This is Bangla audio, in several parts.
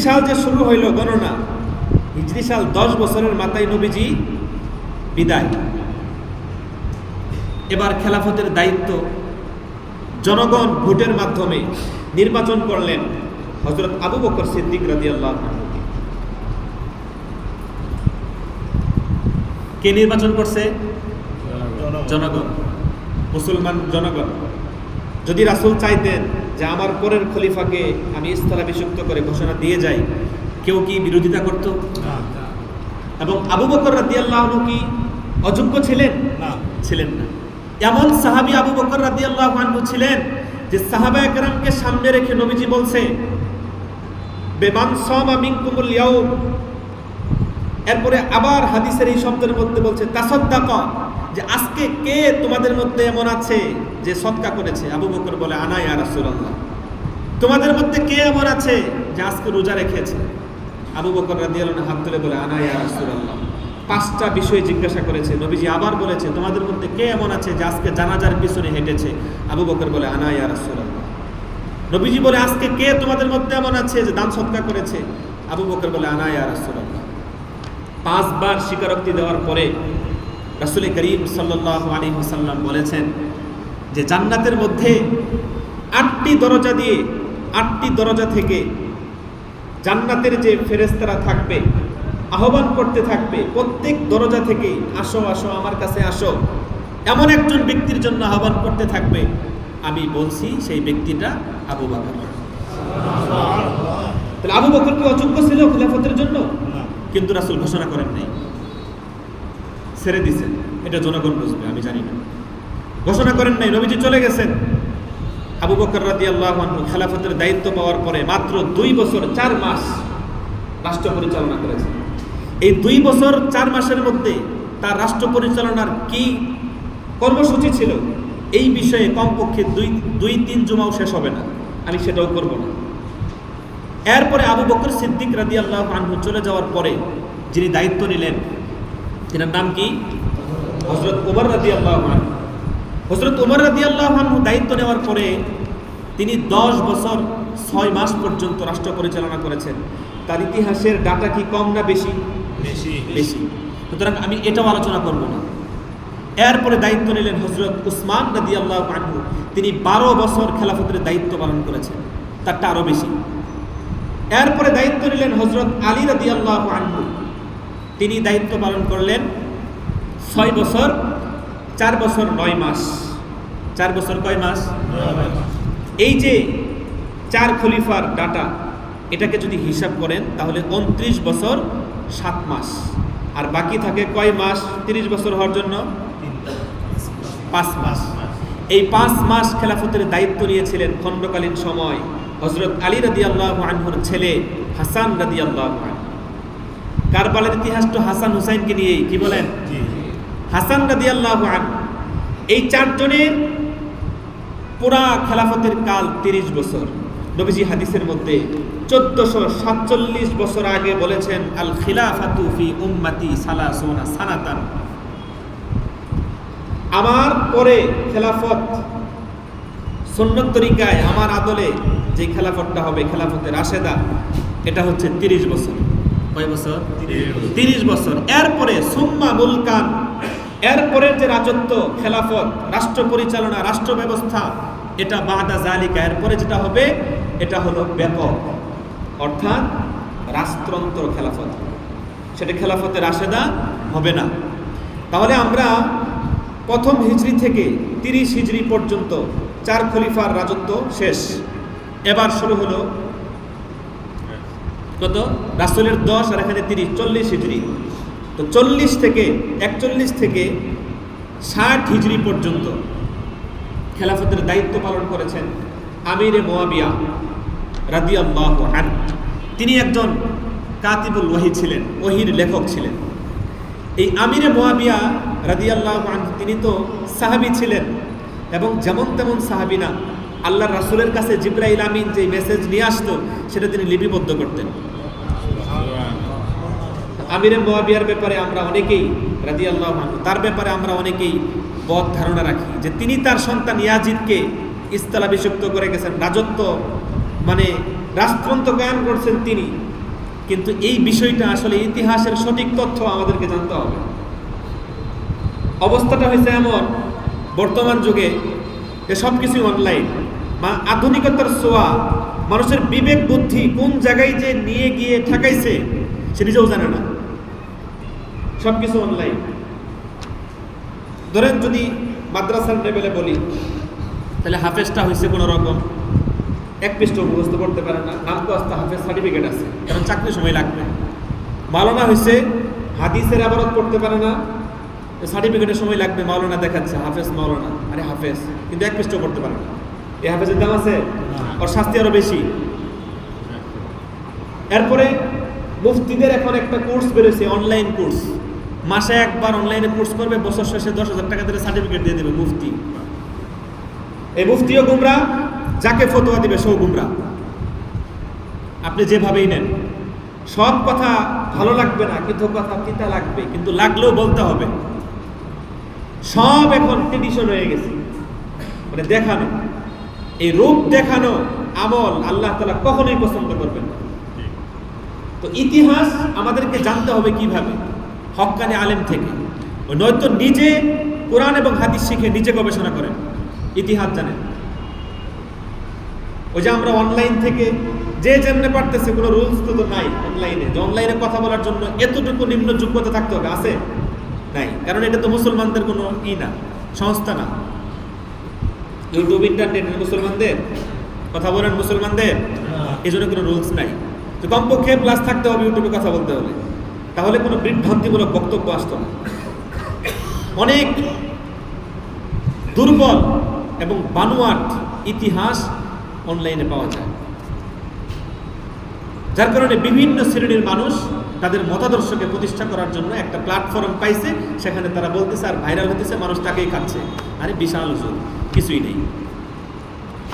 সাল যে শুরু হইল গণনা, হিজরি সাল 10 বছরের মাথায় নবীজি বিদায়। এবার খেলাফতের দায়িত্ব জনগণ ভোটের মাধ্যমে নির্বাচন করলেন হযরত আবু বকর সিদ্দিক রাদিয়াল্লাহু আনহুকে। কে নির্বাচন করছে? জনগণ, মুসলমান জনগণ। যদি রাসূল চাইতেন যে আমার পরের খলিফাকে আমি স্থলাভিষিক্ত করে ঘোষণা দিয়ে যাই, কেউ কি বিরোধিতা করত? এবং আবু বকর রাদিয়াল্লাহু আনহু কি অযোগ্য ছিলেন? না, ছিলেন না। এমন সাহাবী আবু বকর রাদিয়াল্লাহু আনহু ছিলেন যে সাহাবায়ে কেরামকে সামনে রেখে নবীজি বলছে বেমান সামা মিনকুমুল ইয়াউম, এরপরে আবার হাদিসের এই শব্দের মধ্যে বলছে তাসাদ্দাকা, যে আজকে কে তোমাদের মধ্যে এমন আছে যে সদকা করেছে? আবু বকর বলে আনা ইয়া রাসূলুল্লাহ। তোমাদের মধ্যে কে এমন আছে যে আজকে রোজা রেখেছে? আবু বকর রাদিয়াল্লাহু আনহু হাত তুলে বলে আনা ইয়া রাসূলুল্লাহ। 5টা বিষয় জিজ্ঞাসা করেছে, নবীজি আবার বলেছে তোমাদের মধ্যে কে এমন আছে যে আজকে জানাজার পিছনে হেঁটেছে? আবু বকর বলে আনা ইয়া রাসূলুল্লাহ। নবীজি বলে আজকে কে তোমাদের মধ্যে এমন আছে যে দান সদকা করেছে? আবু বকর বলে আনা ইয়া রাসূলুল্লাহ। 5 বার স্বীকারোক্তি দেওয়ার পরে রাসূল করিম সাল্লাল্লাহু আলাইহি ওয়াসাল্লাম বলেছেন যে জান্নাতের মধ্যে 8টি দরজা দিয়ে 8টি দরজা থেকে জান্নাতের যে ফেরেশতারা থাকবে আহ্বান করতে থাকবে, প্রত্যেক দরজা থেকে আসো আসো আমার কাছে আসো, এমন একজন ব্যক্তির জন্য আহ্বান করতে থাকবে। আমি বলছি সেই ব্যক্তিটা আবু বকর। তাহলে আবু বকর কি অযোগ্য ছিল খিলাফতের জন্য? কিন্তু রাসূল ঘোষণা করেন নাই, ছেড়ে দিয়েছেন। এটা জনগণ বুঝবে, আমি জানি না। ঘোষণা করেন নাই, নবীজি চলে গেছেন। আবু বকর রাদিয়াল্লাহু আনহু খেলাফতের দায়িত্ব পাওয়ার পরে মাত্র 2 বছর 4 মাস রাষ্ট্র পরিচালনা করেছেন। এই 2 বছর 4 মাসের মধ্যে তার রাষ্ট্র পরিচালনার কি কর্মসূচি ছিল এই বিষয়ে কমপক্ষে 2-3 জুমাও শেষ হবে না, আমি সেটাও করব না। এরপরে আবু বকর সিদ্দিক রাদিয়াল্লাহু আনহু চলে যাওয়ার পরে যিনি দায়িত্ব নিলেন, তিনার নাম কি? হযরত ওমর রাদিয়াল্লাহু আনহু। হযরত ওমর রাদিয়াল্লাহু আনহু দায়িত্ব নেওয়ার পরে তিনি 10 বছর 6 মাস পর্যন্ত রাষ্ট্র পরিচালনা করেছেন। তার ইতিহাসের ডাটা কি কম না বেশি? বেশি। সুতরাং আমি এটাও আলোচনা করব না। এরপরে দায়িত্ব নিলেন হযরত উসমান রাদিয়াল্লাহু আনহু। তিনি 12 বছর খেলাফতের দায়িত্ব পালন করেছেন, তারটা আরো বেশি। এরপরে দায়িত্ব নিলেন হযরত আলী রাদিয়াল্লাহু আনহু। তিনি দায়িত্ব পালন করলেন 6 বছর 4 বছর 9 মাস। 4 বছর কয় মাস? 9 মাস। এই যে 4 খলিফার ডাটা, এটাকে যদি হিসাব করেন তাহলে 29 বছর 7 মাস। আর বাকি থাকে কয় মাস 30 বছর হওয়ার জন্য? 5 মাস। এই 5 মাস খেলাফতের দায়িত্ব নিয়েছিলেন খণ্ডকালীন সময় হযরত আলী রাদিয়াল্লাহু আনহুর ছেলে হাসান রাদিয়াল্লাহু আনহু। কারবালার ইতিহাস তো হাসান হুসাইনকে নিয়েই, কি বলেন? হাসান রাদিয়াল্লাহু আনহু। এই 4 জনের পুরা খেলাফতের কাল 30 বছর। নবীজি হাদিসের মধ্যে 1447 বছর আগে বলেছেন আল খিলাফাতু ফি উম্মতি 30 সানাতান। আমার পরে খেলাফত সুন্নত তরিকায় আমার আদলে যে খেলাফতটা হবে, খেলাফতে রাশেদা, এটা হচ্ছে 30 বছর। কয় বছর? 30 বছর। এরপরে সুম্মা মুলকান, এরপরের যে রাজত্ব, খেলাফত, রাষ্ট্র পরিচালনা, রাষ্ট্র ব্যবস্থা, এটা বাদা জালিকা, এরপরে যেটা হবে এটা হলো ব্যাপক, অর্থাৎ রাষ্ট্রতন্ত্র খেলাফত। সেটা খেলাফতে রাশেদা হবে না। তাহলে আমরা প্রথম হিজরি থেকে 30 হিজরি পর্যন্ত 4 খলিফার রাজত্ব শেষ। এবার শুরু হলো কত? রাসূলের 10 আর এখানে 30, 40 হিজরি। তো 41 থেকে 60 হিজরি পর্যন্ত খেলাফতের দায়িত্ব পালন করেছেন আমিরে মুয়াবিয়া রাদিয়াল্লাহু আনহু। তিনি একজন কাতিবুল ওয়াহি ছিলেন, ওহির লেখক ছিলেন। এই আমিরে মুয়াবিয়া রাদিয়াল্লাহু আনহু তিনি তো সাহাবী ছিলেন, এবং যেমন তেমন সাহাবী না। আল্লাহর রাসূলের কাছে জিবরাইল আমিন যে মেসেজ নিয়ে আসতো সেটা তিনি লিপিবদ্ধ করতেন। আমিরে মুয়াবিয়ার ব্যাপারে আমরা অনেকেই রাদিয়াল্লাহু আনহু, তার ব্যাপারে আমরা অনেকেই বদ ধারণা রাখি যে তিনি তার সন্তান ইয়াজিদকে স্থলাভিষিক্ত করে গেছেন, রাজত্ব মানে রাষ্ট্রতন্ত্র কায়েম করছেন তিনি। কিন্তু এই বিষয়টা আসলে ইতিহাসের সঠিক তথ্য আমাদেরকে জানতে হবে। অবস্থাটা হয়েছে এমন বর্তমান যুগে যে সব কিছুই অনলাইন, বা আধুনিকতার ছোঁয়া মানুষের বিবেক বুদ্ধি কোন জায়গায় যে নিয়ে গিয়ে ঠেকাইছে সে নিজেও জানে না। সব কিছু অনলাইন। ধরেন যদি মাদ্রাসার লেভেলে বলি, তাহলে হাফেজটা হয়েছে কোনো রকম, এক পৃষ্ঠ মুখস্থ করতে পারে না, নাম তো আসতে হাফেজ সার্টিফিকেট আছে, কারণ চাকরির সময় লাগবে। মাওলানা হয়েছে হাদিসের আবারত করতে পারে না, সার্টিফিকেটের সময় লাগবে, মাওলানা দেখাচ্ছে হাফেজ মাওলানা, আরে হাফেজ, কিন্তু এক পৃষ্ঠ করতে পারে না। এই হাফেজের দাম আছে, ওর শাস্তি আরো বেশি। এরপরে মুফতিদের এখন একটা কোর্স বেরোছে, অনলাইন কোর্স। মাসে একবার অনলাইনে কোর্স করবে, বছর শেষে 10,000 টাকা দিয়ে সার্টিফিকেট দিয়ে দেবে মুফতি। এই মুফতিও গুমরা, যাকে ফতোয়া দিবে সেও গুমরা। আপনি যেভাবেই নেন, সব কথা ভালো লাগবে না, কিন্তু কথা তিতা লাগবে, কিন্তু লাগলেও বলতে হবে। সব এখন ট্রেডিশন হয়ে গেছে, মানে দেখানো, এই রূপ দেখানো আমল আল্লাহ তাআলা কখনোই পছন্দ করবেন না। তো ইতিহাস আমাদেরকে জানতে হবে কিভাবে, হক্কানি আলেম থেকে, নয়তো নিজে কোরআন এবং হাদিস শিখে নিজে গবেষণা করেন, ইতিহাস জানেন। ওই যে আমরা অনলাইন থেকে যে যেমনে পারতেছে, কোনো রুলস তো নাই অনলাইনে, যে অনলাইনে কথা বলার জন্য এতটুকু নিম্ন যোগ্যতা থাকতে হবে, আছে নাই, কারণ এটা তো মুসলমানদের কোনো না, সংস্থা না। ইউটিউব ইন্টারনেট মুসলমানদের, কথা বলেন মুসলমানদের, এই জন্য কোনো রুলস নাই। তো কমপক্ষে প্লাস থাকতে হবে ইউটিউবে কথা বলতে হলে, তাহলে কোনো বিভ্রান্তিমূলক বক্তব্য আসতো না। অনেক দুর্বল এবং বানোয়াট ইতিহাস অনলাইনে পাওয়া যায়, যার কারণে বিভিন্ন শ্রেণীর মানুষ তাদের মতাদর্শকে প্রতিষ্ঠা করার জন্য একটা প্ল্যাটফর্ম পাইছে, সেখানে তারা বলতেছে আর ভাইরাল হতেছে, মানুষ তাকেই খাচ্ছে। আরে বিশাল হুজুর, কিছুই নেই।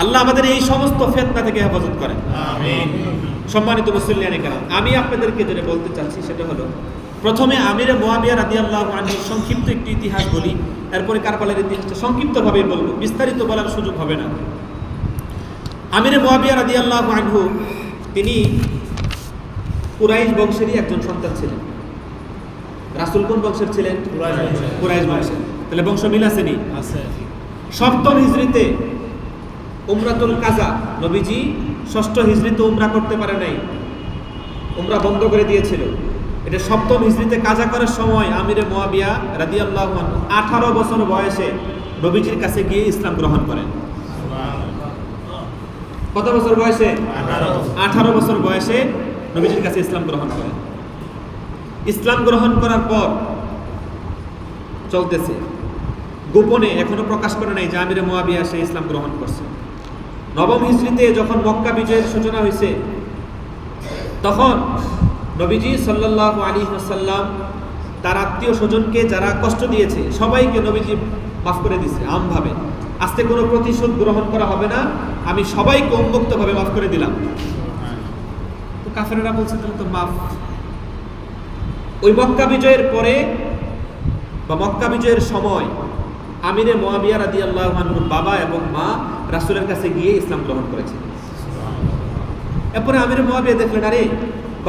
আল্লাহ আমাদের এই সমস্ত ফিতনা থেকে হেফাজত করেন, আমিন। সম্মানিত মুসল্লিয়ানে কেরাম, আমি আপনাদেরকে যেটা বলতে চাচ্ছি সেটা হলো, প্রথমে আমিরে মুআবিয়া রাদিয়াল্লাহু আনহু সংক্ষিপ্ত একটি ইতিহাস বলি, এরপরে কারবালার ইতিহাসটা সংক্ষিপ্তভাবে বলবো, বিস্তারিত বলার সুযোগ হবে না। আমিরে মুআবিয়া রাদিয়াল্লাহু আনহু তিনি কুরাইশ বংশেরই একজন সন্তান ছিলেন। রাসূল কোন বংশের ছিলেন? কুরাইশ বংশের। তাহলে বংশ মিল আসেনি? আছে। 7ম হিজরিতে উমরাতুল কাজা, নবীজি 6ষ্ঠ হিজরিতে উমরা করতে পারে নাই, উমরা বন্ধ করে দিয়েছিল। এটা 7ম হিজরিতে কাজা করার সময় আমিরে মুআবিয়া রাদিয়াল্লাহু আনহু 18 বছর বয়সে নবীজির কাছে গিয়ে ইসলাম গ্রহণ করেন। কত বছর বয়সে? 18 বছর বয়সে নবীজির কাছে ইসলাম গ্রহণ করেন। ইসলাম গ্রহণ করার পর চলতেছে গোপনে, এখনো প্রকাশ করে নাই যে আমিরে মুআবিয়া সে ইসলাম গ্রহণ করছে। 9ম হিজরিতে যখন মক্কা বিজয়ের সূচনা হয়েছে, তখন নবীজি সাল্লাল্লাহু আলাইহি ওয়াসাল্লাম তার আত্মীয় স্বজনকে যারা কষ্ট দিয়েছে সবাইকে নবীজি মাফ করে দিয়েছে আমভাবে। আজকে কোনো প্রতিশোধ গ্রহণ করা হবে না, আমি সবাইকে উন্মুক্তভাবে মাফ করে দিলাম। তো কাফেররা বলছে তাহলে তো মাফ। ওই মক্কা বিজয়ের পরে বা মক্কা বিজয়ের সময় আমিরে মুআবিয়া রাদিয়াল্লাহু আনহুর বাবা এবং মা রাসূলের কাছে গিয়ে ইসলাম গ্রহণ করেছে। এরপরে আমিরে মুআবিয়া দেখলেন, আরে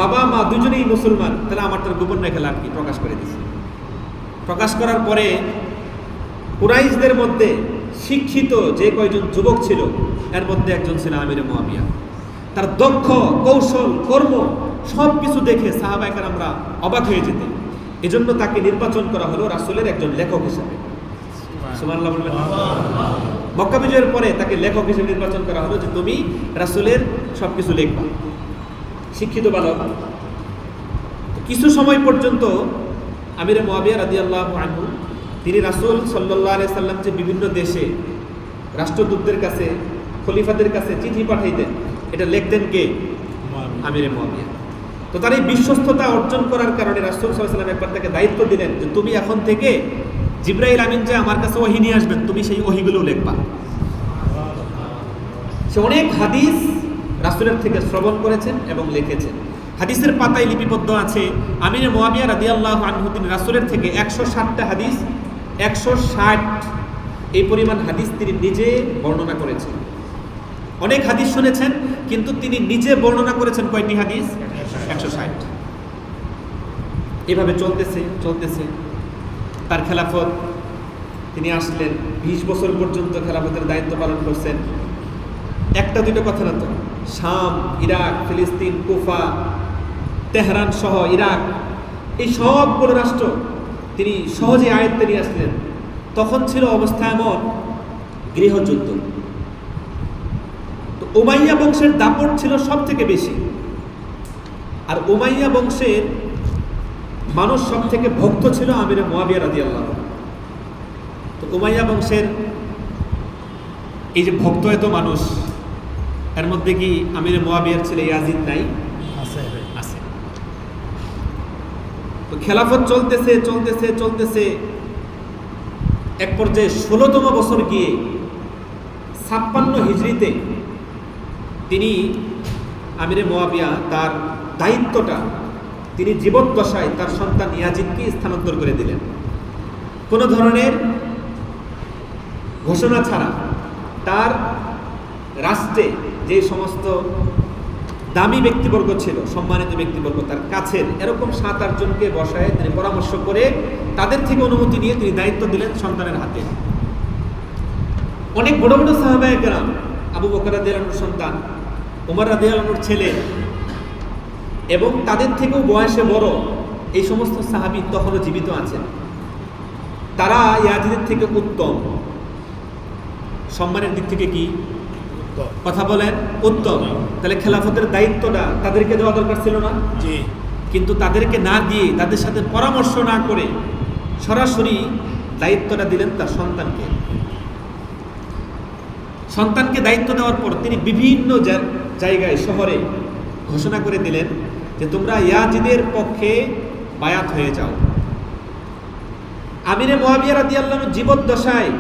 বাবা মা দুজনেই মুসলমান, তাহলে আমার তার গোপন রেখে লাভ কি, প্রকাশ করে দিয়েছে। প্রকাশ করার পরে কুরাইশদের মধ্যে শিক্ষিত যে কয়জন যুবক ছিল, এর মধ্যে একজন ছিল আমিরে মুআবিয়া। তার দক্ষ কৌশল কর্ম সব কিছু দেখে সাহাবায়ে কেরামরা অবাক হয়ে যেতেন। এজন্য তাকে নির্বাচন করা হলো রাসূলের একজন লেখক হিসেবে। সুবহানাল্লাহ বলবেন। মক্কা বিজয়ের পরে তাকে লেখক হিসেবে নির্বাচন করা হলো যে তুমি রাসূলের সবকিছু লিখবা। শিক্ষিত বালক। কিছু সময় পর্যন্ত আমিরে মুআবিয়া রাদিয়াল্লাহু আনহু তিনি রাসূল সাল্লাল্লাহু আলাইহি সাল্লাম যে বিভিন্ন দেশে রাষ্ট্রদূতদের কাছে, খলিফাদের কাছে চিঠি পাঠাইতেন, এটা লিখতেন কে? আমিরে মুআবিয়া। তো তার এই বিশ্বস্ততা অর্জন করার কারণে রাসূল সাল্লাল্লাহু আলাইহি সাল্লাম একবার তাকে দায়িত্ব দিলেন যে তুমি এখন থেকে জিবরাইল আমিন যে আমার কাছে ওহী নিয়ে আসবেন, তুমি সেই ওহীগুলো লিখবা। সে অনেক হাদিস রাসূলের থেকে শ্রবণ করেছেন এবং লিখেছেন। হাদিসের পাতায় লিপিবদ্ধ আছে আমিরে মুআবিয়া রাদিয়াল্লাহু আনহু তিনি রাসূলের থেকে 160টা হাদিস, 160 এই পরিমাণ হাদিস তিনি নিজে বর্ণনা করেছেন। অনেক হাদিস শুনেছেন, কিন্তু তিনি নিজে বর্ণনা করেছেন কয়টি হাদিস? 160। এভাবে চলতেছে চলতেছে। তার খেলাফত, তিনি আসলেন 20 বছর পর্যন্ত খেলাফতের দায়িত্ব পালন করছেন। একটা দুটো কথা না তো, শাম, ইরাক, ফিলিস্তিন, কুফা, তেহরান সহ ইরাক, এই সবগুলো রাষ্ট্র তিনি সহজে আয়ত্তে নিয়ে আসলেন। তখন ছিল অবস্থা এমন, গৃহযুদ্ধ। তো উমাইয়া বংশের দাপট ছিল সব থেকে বেশি, আর উমাইয়া বংশের মানুষ সব থেকে ভক্ত ছিল আমিরে মুয়াবিয়া রাদিয়াল্লাহু আনহু। তো উমাইয়া বংশের এই যে ভক্ত এত মানুষ, এর মধ্যে কি আমিরে মুয়াবিয়ার ছেলে ইয়াজিদ নাই? আছে। তো খেলাফত চলতেছে চলতেছে চলতেছে, এক পর্যায়ে 16তম বছর গিয়ে 56 হিজরিতে তিনি আমিরে মুয়াবিয়া তার দায়িত্বটা তিনি জীবদ্দশায় তার সন্তান ইয়াজিদকে স্থানান্তর করে দিলেন। কোনো ধরনের ঘোষণা ছাড়া তার রাষ্ট্রে যে সমস্ত দামি ব্যক্তিবর্গ ছিল, সম্মানিত ব্যক্তিবর্গ, তার কাছের এরকম 7-8 জনকে বসায় তিনি পরামর্শ করে তাদের থেকে অনুমতি নিয়ে তিনি দায়িত্ব দিলেন সন্তানের হাতে। অনেক বড় বড় সাহাবায়ে কেরাম, আবু বকর রাদিয়াল্লাহু আনহুর সন্তান, ওমর রাদিয়াল্লাহু আনহুর ছেলে, এবং তাদের থেকেও বয়সে বড় এই সমস্ত সাহাবী তখনও জীবিত আছেন। তারা ইয়াজিদের থেকে উত্তম, সম্মানের দিক থেকে কি কথা বলেন, উত্তম। তাহলে খেলাফতের দায়িত্বটা তাদেরকে দেওয়া দরকার ছিল না? জি। কিন্তু তাদেরকে না দিয়ে, তাদের সাথে পরামর্শ না করে সরাসরি দায়িত্বটা দিলেন তার সন্তানকে। সন্তানকে দায়িত্ব দেওয়ার পর তিনি বিভিন্ন জায়গায়, শহরে ঘোষণা করে দিলেন যে তোমরা ইয়াজিদের পক্ষে বায়াত হয়ে যাও। আমিরে মুয়াবিয়া রাদিয়াল্লাহু আনহু জীবদ্দশায়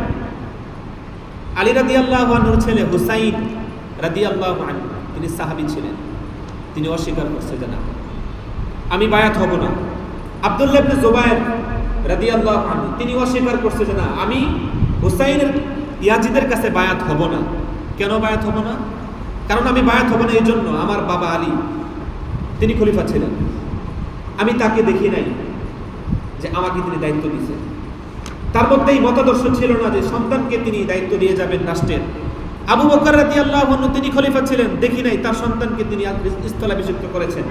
আলী রাদিয়াল্লাহু আনহুর ছেলে হুসাইন রাদিয়াল্লাহু আনহু, তিনি সাহাবী ছিলেন, তিনি অস্বীকার করছে যে না, আমি বায়াত হব না। আব্দুল্লাহ ইবনে জুবায়ের রাদিয়াল্লাহু আনহু, তিনি অস্বীকার করছে যে না, আমি হুসাইনের ইয়াজিদের কাছে বায়াত হব না। কেন বায়াত হব না? কারণ আমি বায়াত হব না এই জন্য, আমার বাবা আলী তিনি খলিফা ছিলেন, আমি তাকে দেখি নাই যে আমাকে তিনি দায়িত্ব দিয়েছেন। তার মধ্যে এই মতাদর্শ ছিল না যে সন্তানকে তিনি দায়িত্ব দিয়ে যাবেন রাষ্ট্রের। আবু বকর রাদিয়াল্লাহু আনহু তিনি খলিফা ছিলেন, দেখি নাই তার সন্তানকে তিনি স্থলাভিষিক্ত করেছেন।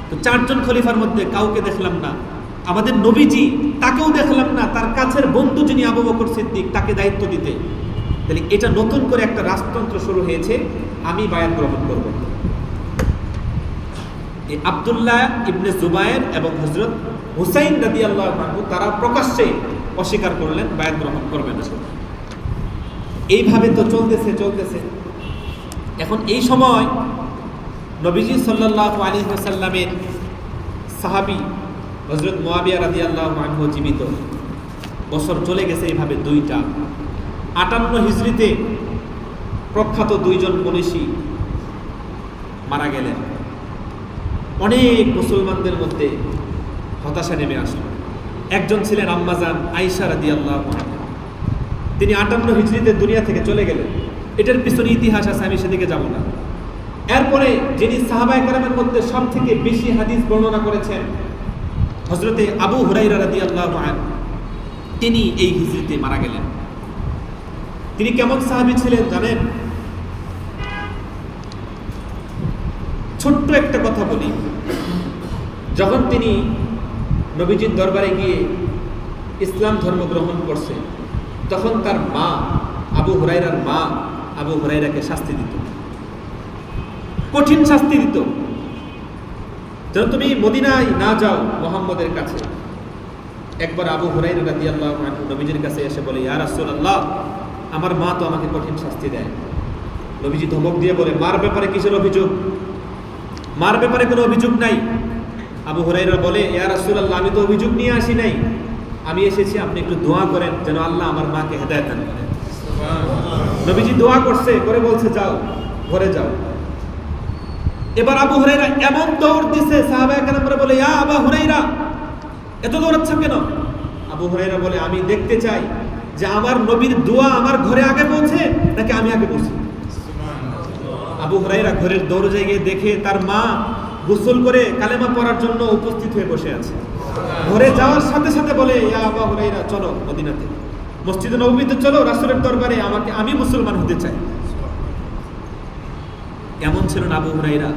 তো 4 জন খলিফার মধ্যে কাউকে দেখলাম না, আমাদের নবীজি তাকেও দেখলাম না, তার কাছের বন্ধু যিনি আবু বকর সিদ্দিক তাকে দায়িত্ব দিতে। তাহলে এটা নতুন করে একটা রাজতন্ত্র শুরু হয়েছে, আমি বায়াত গ্রহণ করব। এই আব্দুল্লাহ ইবনে জুবায়ের এবং হযরত হুসাইন রাদিয়াল্লাহু আনহু তারা প্রকাশ্যে অস্বীকার করলেন, বায়াত গ্রহণ করবেন না। এইভাবে তো চলতেছে চলতেছে। এখন এই সময় নবীজি সাল্লাল্লাহু আলাইহি ওয়াসাল্লামের সাহাবী হযরত মুয়াবিয়া রাদিয়াল্লাহু আনহু জীবিত। বছর চলে গেছে এইভাবে 2টা। 58 হিজরিতে প্রখ্যাত 2 জন মনীষী মারা গেলেন। অনেক মুসলমানদের মধ্যে হতাশা নেমে আসলো। একজন ছিলেন আম্মাজান আয়েশা রাদিয়াল্লাহু আনহা, তিনি 58 হিজরিতে দুনিয়া থেকে চলে গেলেন। এটার পিছনে ইতিহাস আছে, আমি সেদিকে যাব না। এরপরে যিনি সাহাবায়ে কেরামের মধ্যে সবথেকে বেশি হাদিস বর্ণনা করেছেন হযরতে আবু হুরায়রা রাদিয়াল্লাহু আনহু, তিনি এই হিজরিতে মারা গেলেন। তিনি কেমন সাহাবী ছিলেন জানেন? ছোট্ট একটা কথা বলি, যখন তিনি নবীজির দরবারে গিয়ে ইসলাম ধর্ম গ্রহণ করছে, তখন তার মা, আবু হুরায়রার মা আবু হুরায়রাকে শাস্তি দিত, কঠিন শাস্তি দিত, যেন তুমি মদিনায় না যাও মুহাম্মদের কাছে। একবার আবু হুরায়রা রাদিয়াল্লাহু আনহু নবীজির কাছে এসে বলে, ইয়া রাসূলুল্লাহ, আমার মা তো আমাকে কঠিন শাস্তি দেয়। নবীজি ধমক দিয়ে বলে, মার ব্যাপারে কিসের অভিযোগ? মার ব্যাপারে কোনো অভিযোগ নাই। আবু হুরায়রা বলে, ইয়া রাসূলুল্লাহ, আমি তো অভিযোগ নিয়ে আসি নাই, আমি এসেছি আপনি একটু দোয়া করেন যেন আল্লাহ আমার মাকে হেদায়েত দান করেন। নবীজি দোয়া করছে, করে বলছে যাও ঘরে যাও। এবার আবু হুরায়রা এমন দৌড় দিছে, সাহাবায়ে কেরামরা বলে, ইয়া আবু হুরায়রা, এত দৌড়াচ্ছ কেন? আবু হুরায়রা বলে, আমি দেখতে চাই যে আমার নবীর দোয়া আমার ঘরে আগে পৌঁছে নাকি আমি আগে পৌঁছি। আবু হুরায়রা ঘরের দরজায় গিয়ে দেখে তার মা গোসল করে কালেমা পড়ার জন্য উপস্থিত হয়ে বসে আছে। ঘরে যাওয়ার সাথে সাথে বলে, ইয়া আবু হুরায়রা চলো মদিনাতে, মসজিদে নববীতে চলো, রাসূলের দরবারে আমি মুসলমান হতে চাই। এমন ছিল না আবু হুরায়রা।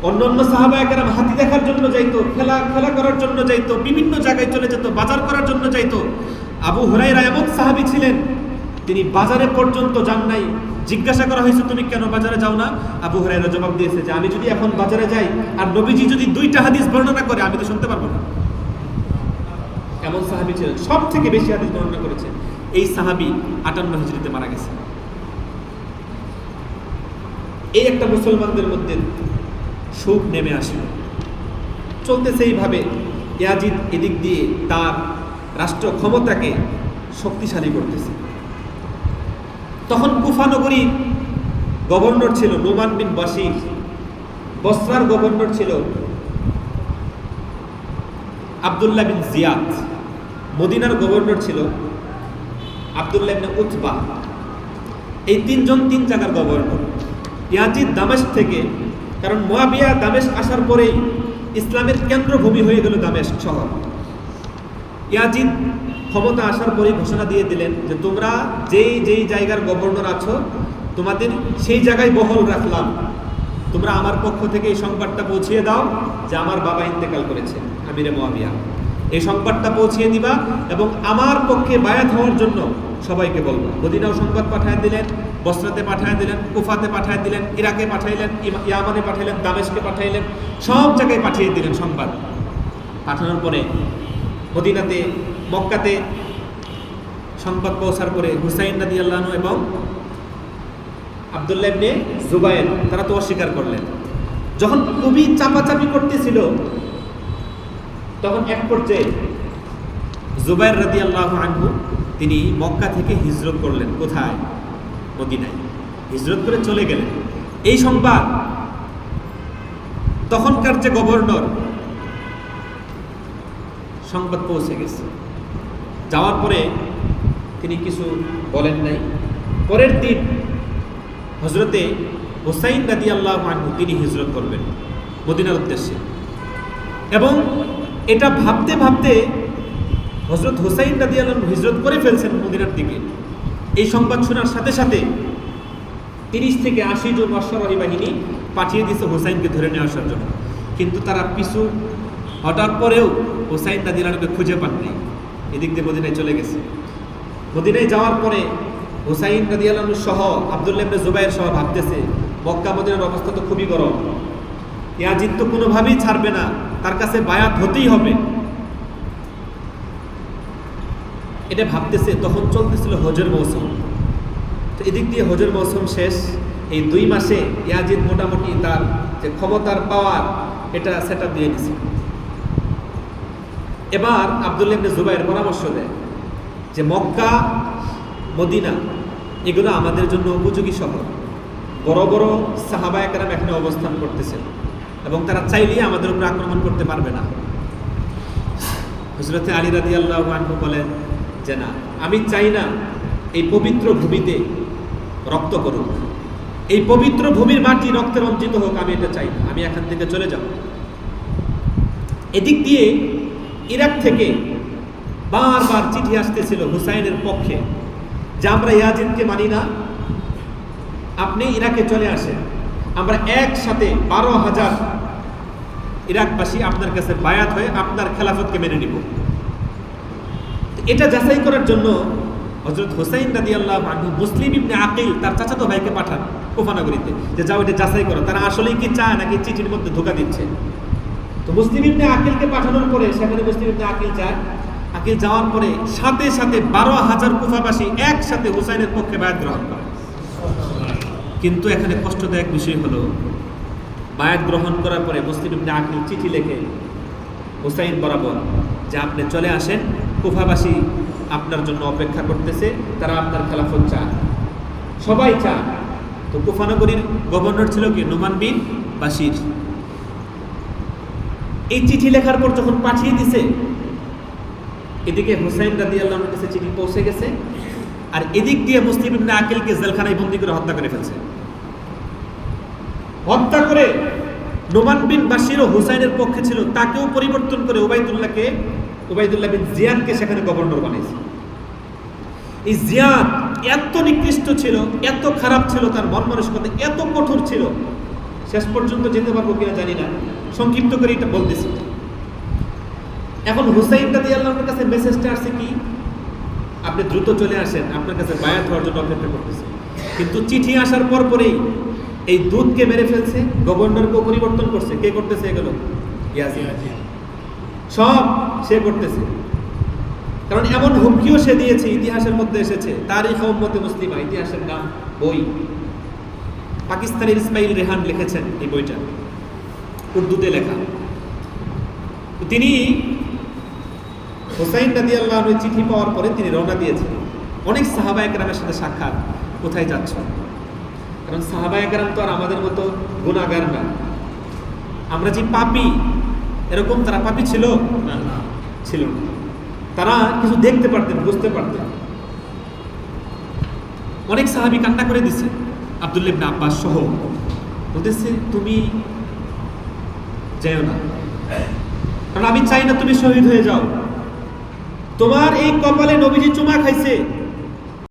অন্যান্য সাহাবায়ে কেরাম হাতি দেখার জন্য যাইতো, খেলা করার জন্য যাইতো, বিভিন্ন জায়গায় চলে যেত, বাজার করার জন্য যাইতো। আবু হুরায়রা এমন সাহাবী ছিলেন, তিনি বাজারে পর্যন্ত যান নাই। জিজ্ঞাসা করা হয়েছে, তুমি কেন বাজারে যাও না? আবু হুরায়রা জবাব দিয়েছে যে আমি যদি এখন বাজারে যাই আর নবীজি যদি 2টা হাদিস বর্ণনা করে, আমি তো শুনতে পারবো না। এমন সাহাবী ছিলেন, সব থেকে বেশি হাদিস বর্ণনা করেছেন। এই সাহাবী 58 হিজরিতে মারা গেছে। এই একটা মুসলমানদের মধ্যে সুখ নেমে আসে, চলতেছে এইভাবে। ইয়াজিদ এদিক দিয়ে তার রাষ্ট্র ক্ষমতাকে শক্তিশালী করতেছে। তখন কুফা নগরীর গভর্নর ছিল নোমান বিন বাশির, বসরার গভর্নর ছিল আব্দুল্লাহ বিন জিয়াদ, মদিনার গভর্নর ছিল আব্দুল্লাহ ইবনে উতবা। এই তিনজন তিন জায়গার গভর্নর। ইয়াজিদ দামেস্ক থেকে, কারণ মুয়াবিয়া দামেস্ক আসার পরেই ইসলামের কেন্দ্রভূমি হয়ে গেল দামেস্ক শহর। ইয়াজিদ ক্ষমতা আসার পরেই ঘোষণা দিয়ে দিলেন যে তোমরা যেই জায়গার গভর্নর আছো, তোমাদের সেই জায়গায় বহল রাখলাম, তোমরা আমার পক্ষ থেকে এই সংবাদটা পৌঁছিয়ে দাও যে আমার বাবা ইন্তেকাল করেছে, আমিরে মুয়াবিয়া। এই সংবাদটা পৌঁছিয়ে দিবা এবং আমার পক্ষে বায়াত হওয়ার জন্য সবাইকে বলবো। মদিনাও সংবাদ পাঠিয়ে দিলেন, বসরাতে পাঠিয়ে দিলেন, কুফাতে পাঠিয়ে দিলেন, ইরাকে পাঠাইলেন, ইয়ামানে পাঠাইলেন, দামেস্কে পাঠাইলেন, সব জায়গায় পাঠিয়ে দিলেন সংবাদ। পাঠানোর পরে মদিনাতে, মক্কাতে সংবাদ পৌঁছার পরে হুসাইন রাদিয়াল্লাহু আনহু এবং আব্দুল্লাহ ইবনে জুবায়ের তারা তো অস্বীকার করলেন। যখন খুবই চাপাচাপি করতেছিল, তখন এক পর্যায়ে জুবায়ের রাদিয়াল্লাহু আনহু তিনি মক্কা থেকে হিজরত করলেন। কোথায়? মদিনায় হিজরত করে চলে গেলেন। এই সংবাদ তখনকার যে গভর্নর, সংবাদ পৌঁছে গেছে। যাওয়ার পরে তিনি কিছু বলেন নাই। পরের দিন হযরতে হুসাইন রাদিয়াল্লাহু আনহু তিনি হিজরত করবেন মদিনার উদ্দেশ্যে। এবং এটা ভাবতে ভাবতে হযরত হুসাইন রাদিয়াল্লাহু আনহু হিজরত করে ফেলছেন মদিনার দিকে। এই সংবাদ শোনার সাথে সাথে 30 থেকে 80 জন অশ্বারোহী বাহিনী পাঠিয়ে দিয়েছে হুসাইনকে ধরে নিয়ে আসার জন্য। কিন্তু তারা পিছু হটার পরেও হুসাইন রাদিয়াল্লাহু আনহুকে খুঁজে পাননি। এদিক দিয়ে মদিনায় চলে গেছে। মদিনায় যাওয়ার পরে হুসাইন রাদিয়াল্লাহু আনহু সহ আব্দুল্লাহ ইবনে জুবায়ের সহ ভাবতেছে, মক্কা মদিনার অবস্থা তো খুবই গরম, ইয়াজিদ তো কোনোভাবেই ছাড়বে না, তার কাছে বায়াত হতেই হবে। এটা ভাবতেছে। তখন চলতেছিল হজের মৌসুম। তো এদিক দিয়ে হজের মৌসুম শেষ। এই 2 মাসে ইয়াজিদ মোটামুটি তার যে ক্ষমতার পাওয়ার এটা সেট আপ দিয়ে দিছে। এবার আব্দুল্লাহ ইবনে জুবায়ের পরামর্শ দেয় যে মক্কা, মদিনা এগুলো আমাদের জন্য উপযোগী শহর। বড় বড় সাহাবায়ে কেরাম এখানে অবস্থান করতেছেন এবং তারা চাইলেই আমাদের উপর আক্রমণ করতে পারবে না। হযরতে আলী রাদিয়াল্লাহু আনহু বলেন যে না, আমি চাই না এই পবিত্র ভূমিতে রক্ত করুক, এই পবিত্র ভূমির মাটি রক্তে রঞ্জিত হোক, আমি এটা চাই না, আমি এখান থেকে চলে যাব। এদিক দিয়ে ইরাক থেকে বারবার চিঠি আসতেছিল হুসাইনের পক্ষে যে আমরা ইয়াজিদকে মানি না, আপনি ইরাকে চলে আসেন, আমরা একসাথে 12,000 ইরাকবাসী আপনার কাছে বায়াত হয়ে আপনার খেলাফতকে মেনে নিব। এটা যাচাই করার জন্য হযরত হুসাইন রাদিয়াল্লাহু আনহু মুসলিম ইবনে আকিল তার চাচাতো ভাইকে পাঠান কুফা নগরীতে যে যাও এটা যাচাই করো, তারা আসলেই কি চায় নাকি চিঠির মধ্যে ধোঁকা দিচ্ছে। তো মুসলিম ইবনে আকিলকে পাঠানোর পরে সেখানে মুসলিম ইবনে আকিল যায়। আকিল যাওয়ার পরে সাথে সাথে 12,000 কুফাবাসী একসাথে হুসাইনের পক্ষে বায়াত গ্রহণ করে। কিন্তু এখানে কষ্টদায়ক বিষয় হলো, বায়াত গ্রহণ করার পরে মুসলিম ইবনে আকিল চিঠি লেখে হুসাইন বরাবর যে আপনি চলে আসেন, কুফাবাসী আপনার জন্য অপেক্ষা করতেছে, তারা আপনার খেলাফত চায়, সবাই চায়। তো কুফা নগরীর গভর্নর ছিল কি? নোমান বিন বাশির। এই চিঠি লেখার পর যখন পাঠিয়ে দিছে, এদিকে হুসাইন রাদিয়াল্লাহু আনহুর কাছে চিঠি পৌঁছে গেছে, আর এদিক দিয়ে মুসলিম ইবনে আকিলকে জেলখানায় বন্দী করে হত্যা করে ফেলছে। হত্যা করে নোমান বিন বাশিরও হুসাইনের পক্ষে ছিল, তাকেও পরিবর্তন করে ওবাইদুল্লাহ বিন জিয়াদকে সেখানে গভর্নর বানিয়েছে। এই জিয়াদ এত নিকৃষ্ট ছিল, এত খারাপ ছিল, তার মন মানসিকতা এত কঠোর ছিল, শেষ পর্যন্ত যেতে পারবো কিনা জানি না, সংক্ষিপ্ত করে এটা বলতেছি। এখন হুসাইন রাদিয়াল্লাহুর কাছে মেসেজটা আসছে কি, আপনি দ্রুত চলে আসেন, আপনার কাছে বায়াত হওয়ার জন্য অপেক্ষা করতেছে। কিন্তু চিঠি আসার পরেই এই দূতকে মেরে ফেলছে, গভর্নরকে পরিবর্তন করছে। কে করতেছে এগুলো? ইয়াজিদ। সব সে করতেছে, কারণ এমন হুমকিও সে দিয়েছে, ইতিহাসের মধ্যে এসেছে, তারিখ উম্মতে মুসলিমা, ইতিহাসের নাম বই, পাকিস্তানের ইসমাইল রেহান লিখেছেন এই বইটা, উর্দুতে লেখা। তিনি হুসাইন রাদিয়াল্লাহুর চিঠি পাওয়ার পরে তিনি রওনা দিয়েছেন। অনেক সাহাবায়ে কেরামের সাথে সাক্ষাৎ, কোথায় যাচ্ছ? কারণ সাহাবায়ে কেরাম তো আর আমাদের মতো গুনাহগার না, আমরা যে পাপী এরকম তারা পাপী ছিল না, ছিল না। তারা কিছু দেখতে পারতেন, বুঝতে পারতেন। অনেক সাহাবী কান্না করে দিছে, আব্দুল্লাহ ইবনে আব্বাস সহ, বলতেছে তুমি যাও না, কারণ আমি চাই না তুমি শহীদ হয়ে যাও। তোমার এই কপালে নবীজি চুমা খাইছে,